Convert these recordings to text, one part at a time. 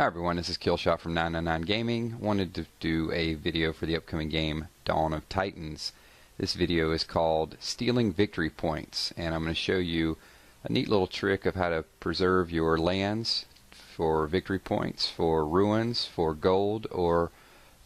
Hi everyone, this is Killshot from 999 Gaming. Wanted to do a video for the upcoming game Dawn of Titans. This video is called Stealing Victory Points, and I'm going to show you a neat little trick of how to preserve your lands for victory points, for ruins, for gold, or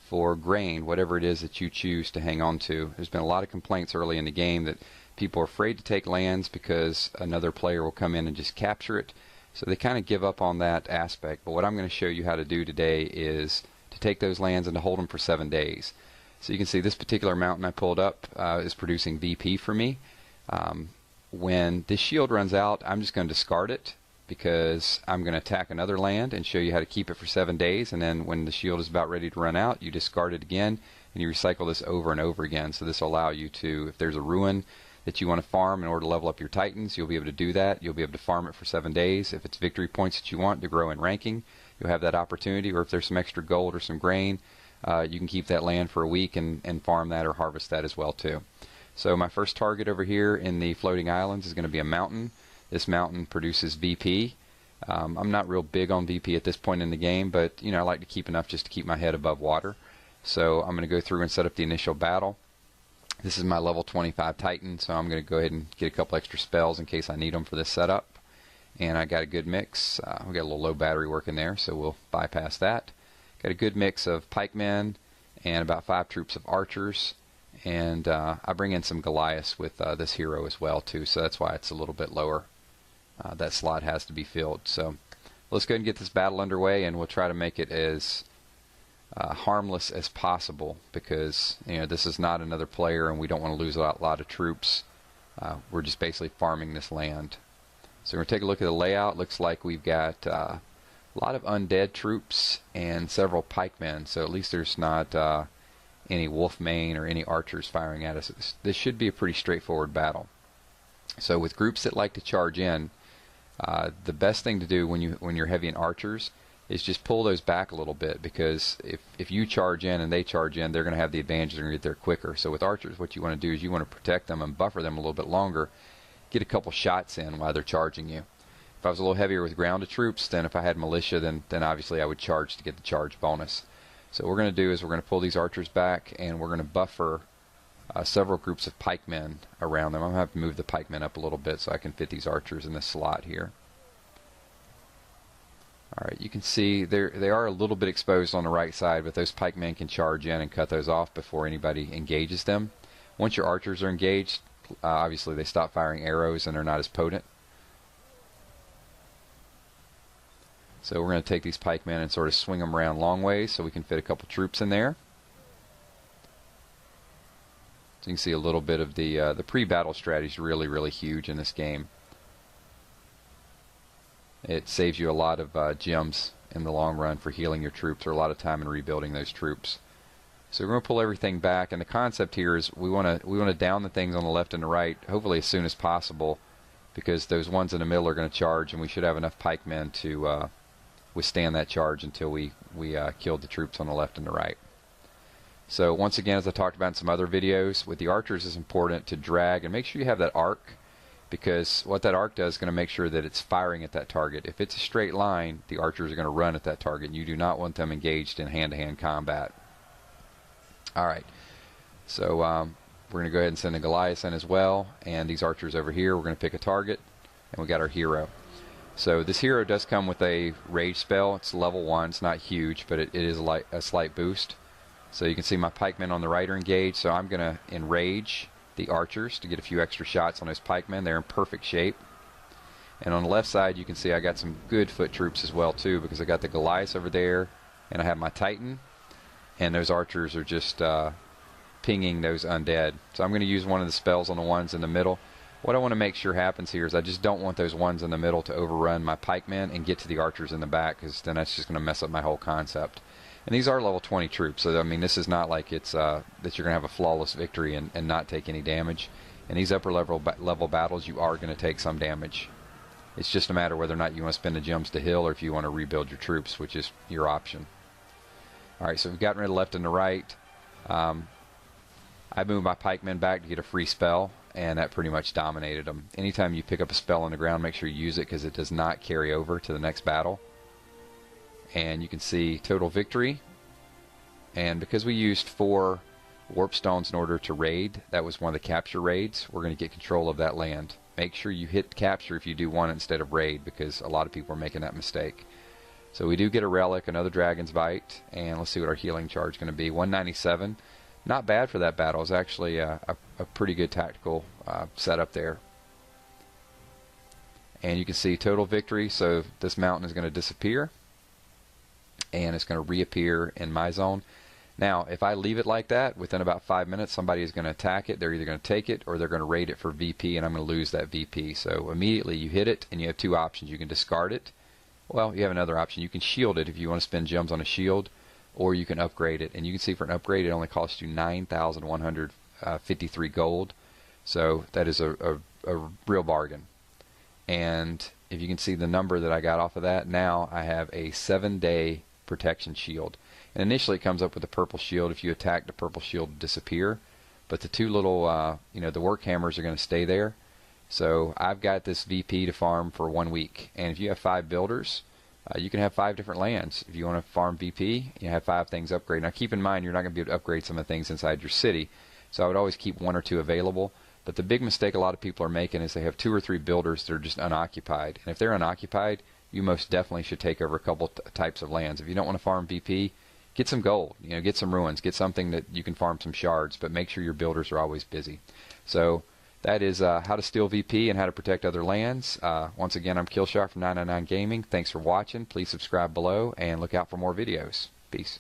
for grain, whatever it is that you choose to hang on to. There's been a lot of complaints early in the game that people are afraid to take lands because another player will come in and just capture it. So they kind of give up on that aspect. But what I'm going to show you how to do today is to take those lands and to hold them for 7 days. So you can see this particular mountain I pulled up is producing VP for me. When this shield runs out, I'm just going to discard it because I'm going to attack another land and show you how to keep it for 7 days. And then when the shield is about ready to run out, you discard it again and you recycle this over and over again. So this will allow you to, if there's a ruin that you want to farm in order to level up your Titans, you'll be able to do that. You'll be able to farm it for 7 days. If it's victory points that you want to grow in ranking, you'll have that opportunity. Or if there's some extra gold or some grain, you can keep that land for a week and farm that or harvest that as well too. So my first target over here in the floating islands is going to be a mountain. This mountain produces VP. I'm not real big on VP at this point in the game, but I like to keep enough just to keep my head above water. So I'm going to go through and set up the initial battle. This is my level 25 Titan, so I'm going to go ahead and get a couple extra spells in case I need them for this setup. And I got a good mix. We got a little low battery working there, so we'll bypass that. Got a good mix of pikemen and about 5 troops of archers. And I bring in some Goliaths with this hero as well too, so that's why it's a little bit lower. That slot has to be filled. So let's go ahead and get this battle underway, and we'll try to make it as harmless as possible, because this is not another player and we don't want to lose a lot of troops. We're just basically farming this land. So we're going to take a look at the layout. Looks like we've got a lot of undead troops and several pikemen, so at least there's not any wolfmane or any archers firing at us. This should be a pretty straightforward battle. So with groups that like to charge in, the best thing to do when you're heavy in archers is just pull those back a little bit, because if you charge in and they charge in, they're going to have the advantage. They're going to get there quicker. So with archers, what you want to do is you want to protect them and buffer them a little bit longer, get a couple shots in while they're charging you. If I was a little heavier with grounded troops, then if I had militia, then obviously I would charge to get the charge bonus. So what we're going to do is we're going to pull these archers back, and we're going to buffer several groups of pikemen around them. I'm going to have to move the pikemen up a little bit so I can fit these archers in this slot here. Alright, you can see they are a little bit exposed on the right side, but those pikemen can charge in and cut those off before anybody engages them. Once your archers are engaged, obviously they stop firing arrows and they're not as potent. So we're going to take these pikemen and sort of swing them around long ways so we can fit a couple troops in there. So you can see a little bit of the pre-battle strategy is really huge in this game. It saves you a lot of gems in the long run for healing your troops, or a lot of time in rebuilding those troops. So we're going to pull everything back, and the concept here is we want to down the things on the left and the right, hopefully as soon as possible, because those ones in the middle are going to charge, and we should have enough pikemen to withstand that charge until we killed the troops on the left and the right. So once again, as I talked about in some other videos, with the archers it's important to drag and make sure you have that arc, because what that arc does is going to make sure that it's firing at that target. If it's a straight line, the archers are going to run at that target, and you do not want them engaged in hand-to-hand combat. Alright, so we're going to go ahead and send the Goliaths in as well, and these archers over here, we're going to pick a target, and we got our hero. So this hero does come with a rage spell. It's level 1, it's not huge, but it is a slight boost. So you can see my pikemen on the right are engaged, so I'm going to enrage the archers to get a few extra shots on those pikemen. They're in perfect shape. And on the left side you can see I got some good foot troops as well too, because I got the Goliaths over there and I have my Titan, and those archers are just pinging those undead. So I'm going to use one of the spells on the ones in the middle. What I want to make sure happens here is I just don't want those ones in the middle to overrun my pikemen and get to the archers in the back, because then that's just going to mess up my whole concept. And these are level 20 troops, so I mean this is not like it's that you're going to have a flawless victory and not take any damage. In these upper level battles you are going to take some damage. It's just a matter whether or not you want to spend the gems to heal, or if you want to rebuild your troops, which is your option. Alright, so we've gotten rid of the left and the right. I moved my pikemen back to get a free spell, and that pretty much dominated them. Anytime you pick up a spell on the ground, make sure you use it, because it does not carry over to the next battle. and you can see total victory. And because we used 4 warp stones in order to raid, that was one of the capture raids, we're going to get control of that land. Make sure you hit capture if you do one instead of raid, because a lot of people are making that mistake. So we do get a relic, another dragon's bite, and let's see what our healing charge is going to be. 197. Not bad for that battle. It's actually a pretty good tactical setup there. And you can see total victory, so this mountain is going to disappear and it's going to reappear in my zone. Now if I leave it like that, within about 5 minutes somebody is going to attack it. They're either going to take it or they're going to raid it for VP, and I'm going to lose that VP. So immediately you hit it and you have 2 options. You can discard it. Well, you have another option. You can shield it if you want to spend gems on a shield, or you can upgrade it. And you can see for an upgrade it only costs you 9,153 gold. So that is a real bargain. And if you can see the number that I got off of that, now I have a 7-day protection shield. And initially it comes up with a purple shield. If you attack, the purple shield will disappear. But the 2 little, the work hammers are going to stay there. So I've got this VP to farm for 1 week. And if you have 5 builders, you can have 5 different lands. If you want to farm VP, you have 5 things upgraded. Now keep in mind, you're not going to be able to upgrade some of the things inside your city. So I would always keep 1 or 2 available. But the big mistake a lot of people are making is they have 2 or 3 builders that are just unoccupied. And if they're unoccupied, you most definitely should take over a couple types of lands. If you don't want to farm VP, get some gold, get some ruins, get something that you can farm some shards, but make sure your builders are always busy. So that is how to steal VP and how to protect other lands. Once again, I'm Killshot from 999 Gaming. Thanks for watching. Please subscribe below and look out for more videos. Peace.